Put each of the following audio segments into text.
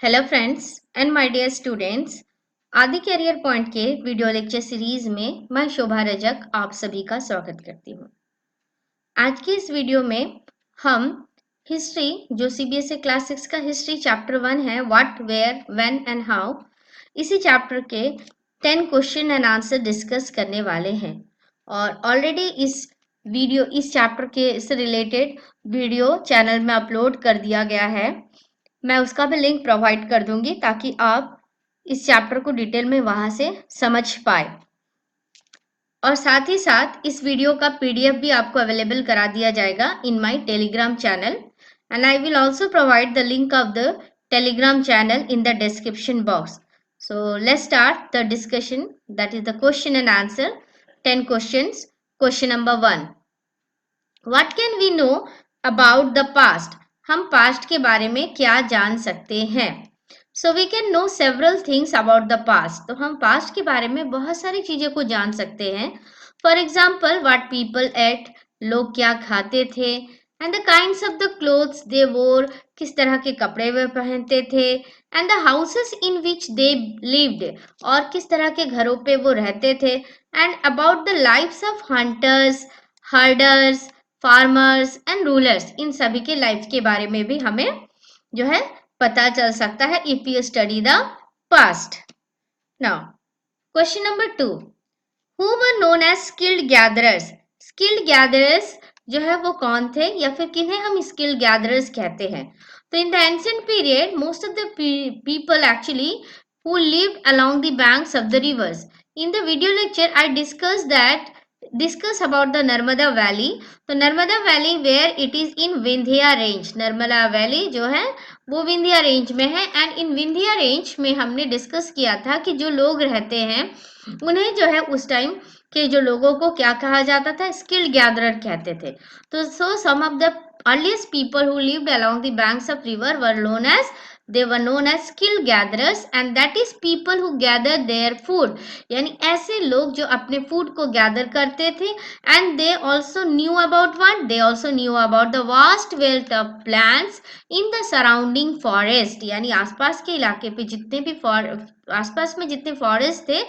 Hello friends and my dear students. Adi career point के video lecture series में मैं शोभा रजक आप सभी का स्वागत करती हूँ। आज की इस वीडियो में हम हिस्ट्री जो सीबीएसई क्लास 6 का हिस्ट्री चैप्टर 1 है, what where when and how, इसी चैप्टर के 10 क्वेश्चन एंड आंसर डिस्कस करने वाले हैं। और ऑलरेडी इस चैप्टर के से रिलेटेड वीडियो चैनल में अपलोड कर दिया गया है। मैं उसका भी लिंक प्रोवाइड कर दूंगी ताकि आप इस चैप्टर को डिटेल में वहां से समझ पाए। और साथ ही साथ इस वीडियो का पीडीएफ भी आपको अवेलेबल करा दिया जाएगा in my Telegram channel, and I will also provide the link of the Telegram channel in the description box. So let's start the discussion, that is the question and answer. 10 questions. Question number 1. What can we know about the past? हम past के बारे में क्या जान सकते हैं? So we can know several things about the past. तो हम past के बारे में बहुत सारी चीजें को जान सकते हैं. For example, what people ate, लोग क्या खाते थे, and the kinds of the clothes they wore, किस तरह के कपड़े वे पहनते थे, and the houses in which they lived, और किस तरह के घरों पे वो रहते थे, and about the lives of hunters, herders, farmers and rulers, इन सभी के लाइफ के बारे में भी हमें जो है पता चल सकता है if you study the past. Now, question number 2. Who were known as skilled gatherers? Skilled gatherers जो है वो कौन थे या फिर किन्हें हम skilled gatherers कहते हैं? तो in the ancient period, most of the people actually who lived along the banks of the rivers. In the video lecture, I discuss about the Narmada Valley. तो Narmada valley where it is in Vindhya range. Narmada valley जो है वो Vindhya range में है, and in Vindhya range में हमने discuss किया था कि जो लोग रहते हैं उन्हें जो है उस टाइम के जो लोगों को क्या कहा जाता था, स्किल्ड गैदरर कहते थे. तो some of the earliest people who lived along the banks of river were known as skilled gatherers, and that is people who gather their food. यानी ऐसे लोग जो अपने फूड को गैदर करते थे. And they also knew about what? They also knew about the vast wealth of plants in the surrounding forest. यानी आसपास के इलाके पे जितने भी आसपास में जितने फॉरेस्ट थे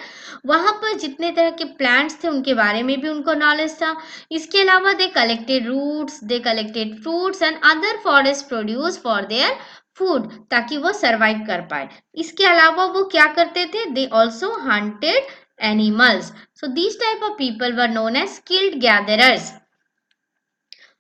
वहां पर जितने तरह के प्लांट्स थे उनके बारे में भी उनको नॉलेज था. इसके अलावा they collected roots, they collected fruits and other forest produce for their food, ताकि वो सरवाइव कर पाए. इसके अलावा वो क्या करते थे? They also hunted animals. So these type of people were known as skilled gatherers.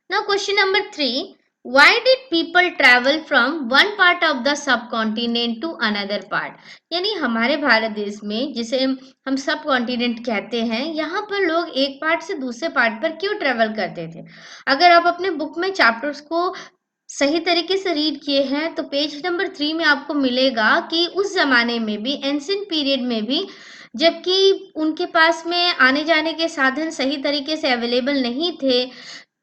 Now question number 3. Why did people travel from one part of the subcontinent to another part? यानी हमारे भारत देश में जिसे हम सब कॉन्टिनेंट कहते हैं, यहाँ पर लोग एक पार्ट से दूसरे पार्ट पर क्यों ट्रेवल करते थे? अगर आप अपने बुक में चैप्टर्स को सही तरीके से रीड किए हैं तो पेज नंबर 3 में आपको मिलेगा कि उस जमाने में भी, एंशिएंट पीरियड में भी, जबकि उनके पास में आने जाने के साधन सही तरीके से अवेलेबल नहीं थे.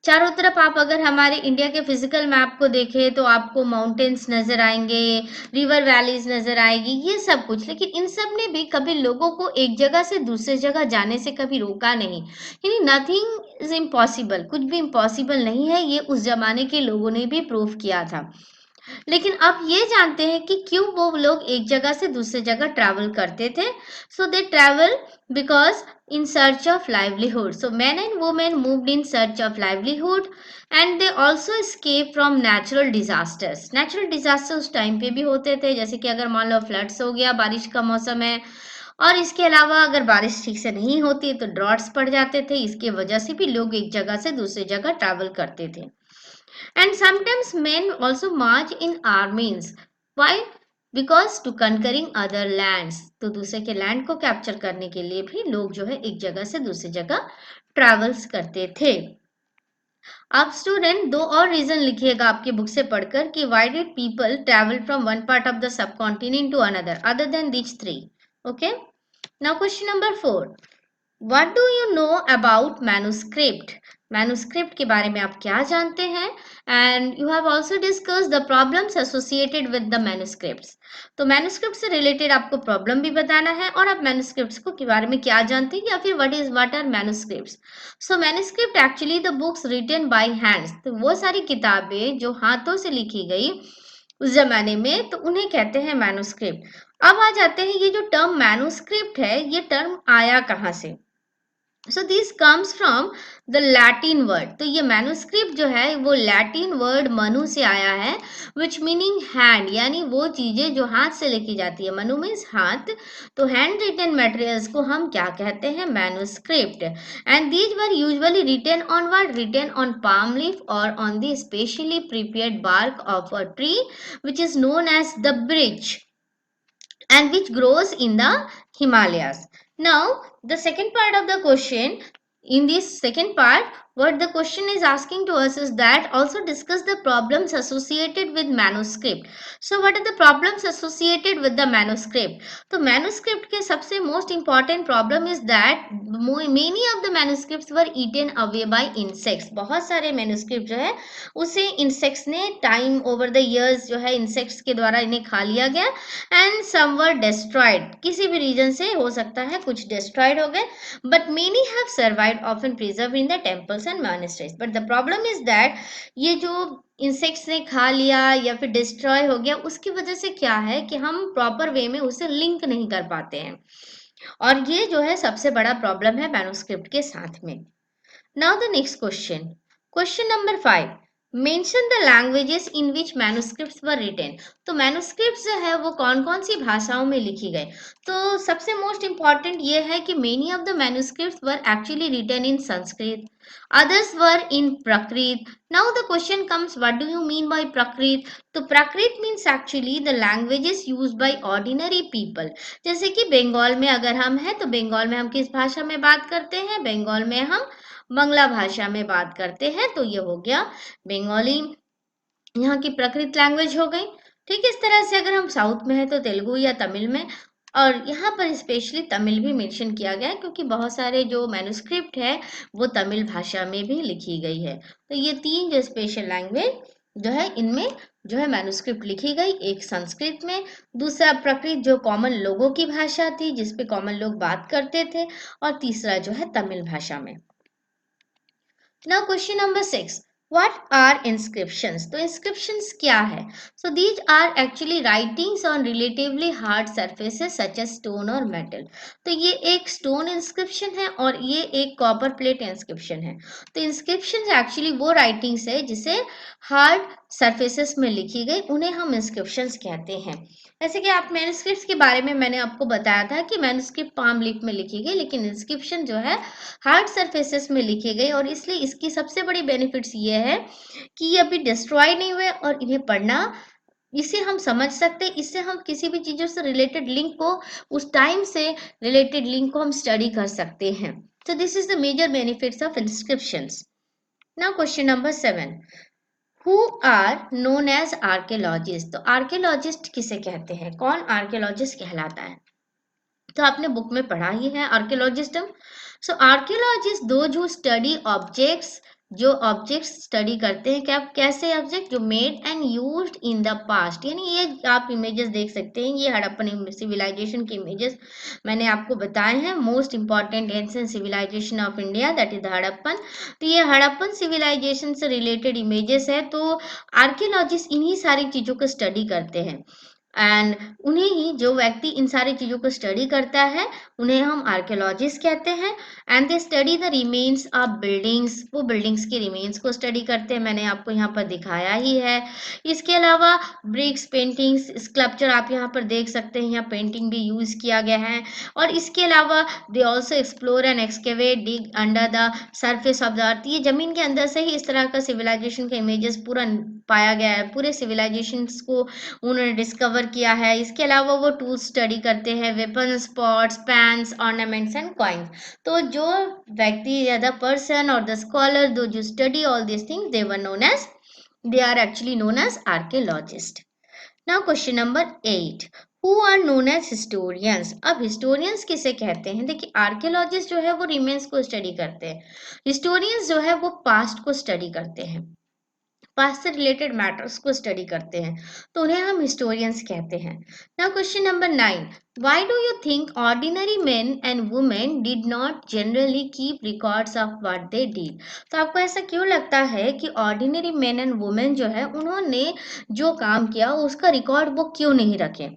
चारों तरफ आप अगर हमारे इंडिया के फिजिकल मैप को देखें तो आपको माउंटेन्स नजर आएंगे, रिवर वैलीज नजर आएगी, ये सब कुछ. लेकिन इन सब ने भी कभी लोगों को एक जगह से दूसरे जगह जाने से कभी रोका नहीं. यानी नथिंग इज इम्पॉसिबल, कुछ भी इम्पॉसिबल नहीं है, ये उस जमाने के लोगों ने भी प्रूव किया था. लेकिन अब ये जानते हैं कि क्यों वो लोग एक जगह से दूसरे जगह ट्रैवल करते थे. So they travel because in search of livelihood. So men and women moved in search of livelihood, and they also escape from natural disasters. Natural disasters उस टाइम पे भी होते थे, जैसे कि अगर मान लो फ्लड्स हो गया, बारिश का मौसम है, और इसके अलावा अगर बारिश ठीक से नहीं होती तो ड्रॉट्स पड़ जाते थे. इसके वजह से भी लोग एक जगह से दूसरी जगह ट्रैवल करते थे. And sometimes men also march in armies. Why? Because to conquering other lands. तो दूसरे के लैंड को कैप्चर करने के लिए भी लोग जो है एक जगह से दूसरी जगह ट्रैवल्स करते थे. आप स्टूडेंट दो और रीजन लिखिएगा आपकी बुक से पढ़कर कि why did people travel from one part of the subcontinent to another other than these three. Okay. Now question number 4. What do you know about manuscript? Manuscript के बारे में आप क्या जानते हैं? And you have also discuss the problems associated with the manuscripts. तो manuscript से related आपको प्रॉब्लम भी बताना है और आप मैन्युस्क्रिप्ट्स को के बारे में क्या जानते हैं या फिर what are manuscripts. So manuscript actually the books written by hands. तो वो सारी किताबें जो हाथों से लिखी गई उस जमाने में, तो उन्हें कहते हैं मैन्युस्क्रिप्ट। अब आ जाते हैं, ये जो टर्म मैन्युस्क्रिप्ट है, ये टर्म आया कहाँ से? So this comes from the Latin word. तो ये मैन्युस्क्रिप्ट जो है वो लैटिन वर्ड मनु से आया है, विच मीनिंग हैंड, यानी वो चीजें जो हाथ से लिखी जाती है। मनु मीन्स हाथ, तो हैंड रिटन मटेरियल्स को हम क्या कहते हैं? Manuscript. And these were usually written on what? Written on palm leaf और on the specially prepared bark of a tree which is known as the birch and which grows in the Himalayas. Now, the second part of the question, in this second part, what the question is asking to us is that also discuss the problems associated with manuscript. So, what are the problems associated with the manuscript? तो manuscript के सबसे most important problem is that many of the manuscripts were eaten away by insects. बहुत सारे manuscript जो है उसे insects ने time over the years जो है insects के द्वारा इन्हें खा लिया गया, एंड सम वर डिस्ट्रॉयड, किसी भी रीजन से हो सकता है कुछ डिस्ट्रॉयड हो गए, but many have survived often preserve in the temples and monasteries. But the problem is that ये जो इंसेक्ट्स ने खा लिया या फिर डिस्ट्रॉय हो गया, उसकी वजह से क्या है कि हम प्रॉपर वे में उसे लिंक नहीं कर पाते हैं, और ये जो है सबसे बड़ा प्रॉब्लम है मैन्युस्क्रिप्ट के साथ में। Now the next question, question number 5, mention the languages in which manuscripts were written. तो मैन्युस्क्रिप्ट्स जो है वो कौन कौन सी भाषाओं में लिखी गए? तो सबसे मोस्ट इंपॉर्टेंट ये है कि many of the manuscripts were actually written in Sanskrit, others were in prakrit. Now the question comes, what do you mean by prakrit? तो prakrit means actually the languages used by ordinary people. जैसे कि बंगाल में अगर हम हैं तो बंगाल में हम किस भाषा में बात करते हैं? बंगाल में हम बांग्ला भाषा में बात करते हैं, तो ये हो गया बंगाली, यहाँ की प्रकृत लैंग्वेज हो गई। ठीक, इस तरह से अगर हम साउथ में है तो तेलुगु या तमिल में, और यहाँ पर स्पेशली तमिल भी मेंशन किया गया है क्योंकि बहुत सारे जो मैन्युस्क्रिप्ट है वो तमिल भाषा में भी लिखी गई है। तो ये तीन जो स्पेशल लैंग्वेज जो है इनमें जो है मैन्युस्क्रिप्ट लिखी गई, एक संस्कृत में, दूसरा प्रकृत जो कॉमन लोगों की भाषा थी जिसपे कॉमन लोग बात करते थे, और तीसरा जो है तमिल भाषा में। Now question number 6, what are inscriptions? तो inscriptions क्या है? So these are actually writings on relatively hard surfaces such as stone or metal. तो ये एक stone inscription है और ये एक copper plate inscription है। तो inscriptions actually वो writings है जिसे hard surfaces में लिखी गई, उन्हें हम inscriptions कहते हैं। जैसे कि आप मैन्युस्क्रिप्ट्स के बारे में मैंने आपको बताया था कि मैन्युस्क्रिप्ट पाम लीफ में लिखी गई, लेकिन इंस्क्रिप्शन जो है हार्ड सरफेसेस में लिखी गई, और इसलिए इसकी सबसे बड़ी बेनिफिट्स ये है कि ये अभी डिस्ट्रॉय नहीं हुए और इन्हें पढ़ना, इसे हम समझ सकते हैं, इससे हम किसी भी चीजों से रिलेटेड लिंक को, उस टाइम से रिलेटेड लिंक को हम स्टडी कर सकते हैं। तो this is the major benefits of inscriptions. Now question number 7, who are known as archaeologist. तो आर्कियोलॉजिस्ट किसे कहते हैं? कौन आर्कियोलॉजिस्ट कहलाता है? तो आपने बुक में पढ़ा ही है archaeologism. So archaeologist those who study objects, जो ऑब्जेक्ट्स स्टडी करते हैं, क्या कैसे ऑब्जेक्ट जो made and used in the past, यानी ये आप इमेजेस देख सकते हैं, ये हड़प्पन सिविलाइजेशन के इमेजेस मैंने आपको बताए हैं, most important ancient civilization of India that is the Harappan. तो ये हड़प्पन सिविलाइजेशन से रिलेटेड इमेजेस है, तो आर्कियोलॉजिस्ट इन्हीं सारी चीजों को स्टडी करते हैं, एंड उन्हें ही, जो व्यक्ति इन सारी चीजों को स्टडी करता है उन्हें हम आर्कियोलॉजिस्ट कहते हैं। And they study the remains of buildings, वो बिल्डिंग्स के रिमेन्स को स्टडी करते हैं, मैंने आपको यहाँ पर दिखाया ही है। इसके अलावा ब्रिक्स, पेंटिंग्स, स्कल्पचर आप यहाँ पर देख सकते हैं, यहाँ पेंटिंग भी यूज किया गया है। और इसके अलावा they also explore and excavate, dig under the surface of the earth, ये जमीन के अंदर से ही इस तरह का सिविलाइजेशन का इमेजेस पूरा पाया गया है, पूरे सिविलाइजेशन को उन्होंने डिस्कवर किया है। इसके अलावा वो टूल्स स्टडी करते हैं, weapons, pots, pans, ornaments and coins. तो जो व्यक्ति या द पर्सन और द स्कॉलर दो जो study all this things, they were known as, they are actually known as archaeologist. Now question number 8, who are known as historians. अब historians किसे कहते हैं? देखिए आर्कियोलॉजिस्ट जो है वो रिमेन्स को स्टडी करते हैं, हिस्टोरियंस जो है वो पास्ट को स्टडी करते हैं। पास्ट से रिलेटेड मैटर्स को स्टडी करते हैं, तो उन्हें हम हिस्टोरियंस कहते हैं। Now question number 9, why do you think ordinary main and women did not generally keep records of what they did? तो आपको ऐसा क्यों लगता है कि ऑर्डिनरी मेन एंड वुमेन जो है उन्होंने जो काम किया उसका रिकॉर्ड वो क्यों नहीं रखे?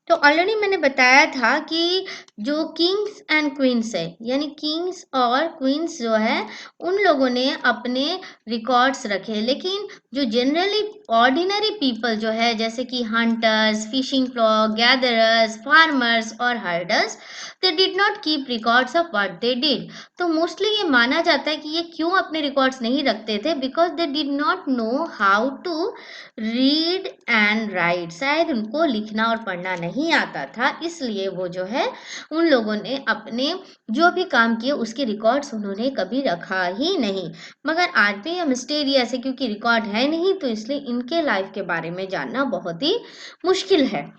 तो ऑलरेडी मैंने बताया था कि जो किंग्स एंड क्वींस है, यानी किंग्स और क्वींस जो है उन लोगों ने अपने रिकॉर्ड्स रखे, लेकिन जो जनरली ऑर्डिनरी पीपल जो है जैसे कि hunters, fishing frog, gatherers, farmers और herders, they did not keep records of what they did. तो मोस्टली ये माना जाता है कि ये क्यों अपने रिकॉर्ड्स नहीं रखते थे, because they did not know how to read and write, शायद उनको लिखना और पढ़ना नहीं आता था, इसलिए वो जो है उन लोगों ने अपने जो भी काम किए उसके रिकॉर्ड्स उन्होंने कभी रखा ही नहीं। मगर आज भी ये मिस्टीरियस है क्योंकि रिकॉर्ड है नहीं, तो इसलिए इनके लाइफ के बारे में जानना बहुत ही मुश्किल है।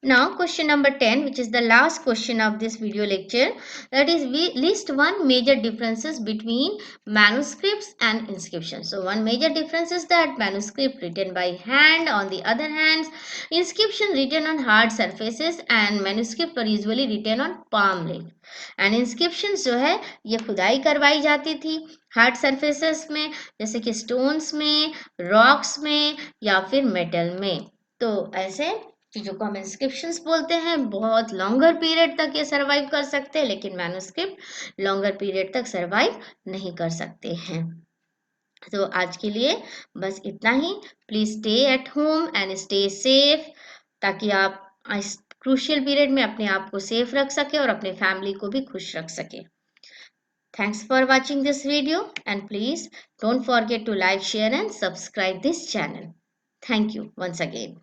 Now question number 10, which is the last question of this video lecture, that is we list one major differences between manuscripts and inscriptions. So one major difference is that manuscript written by hand, on the other hand inscription written on hard surfaces and manuscript were usually written on palm leaf. And inscriptions जो है ये खुदाई करवाई जाती थी hard surfaces में, जैसे कि स्टोन्स में, रॉक्स में या फिर मेटल में। तो ऐसे चीजों को हम इंस्क्रिप्शंस बोलते हैं। बहुत लॉन्गर पीरियड तक ये सरवाइव कर सकते हैं, लेकिन मैन्युस्क्रिप्ट लॉन्गर पीरियड तक सरवाइव नहीं कर सकते हैं। तो आज के लिए बस इतना ही। Please stay at home and stay safe, ताकि आप इस क्रूशियल पीरियड में अपने आप को सेफ रख सके और अपने फैमिली को भी खुश रख सके। Thanks for watching this video and please don't forget to like, share and subscribe this channel. Thank you once again.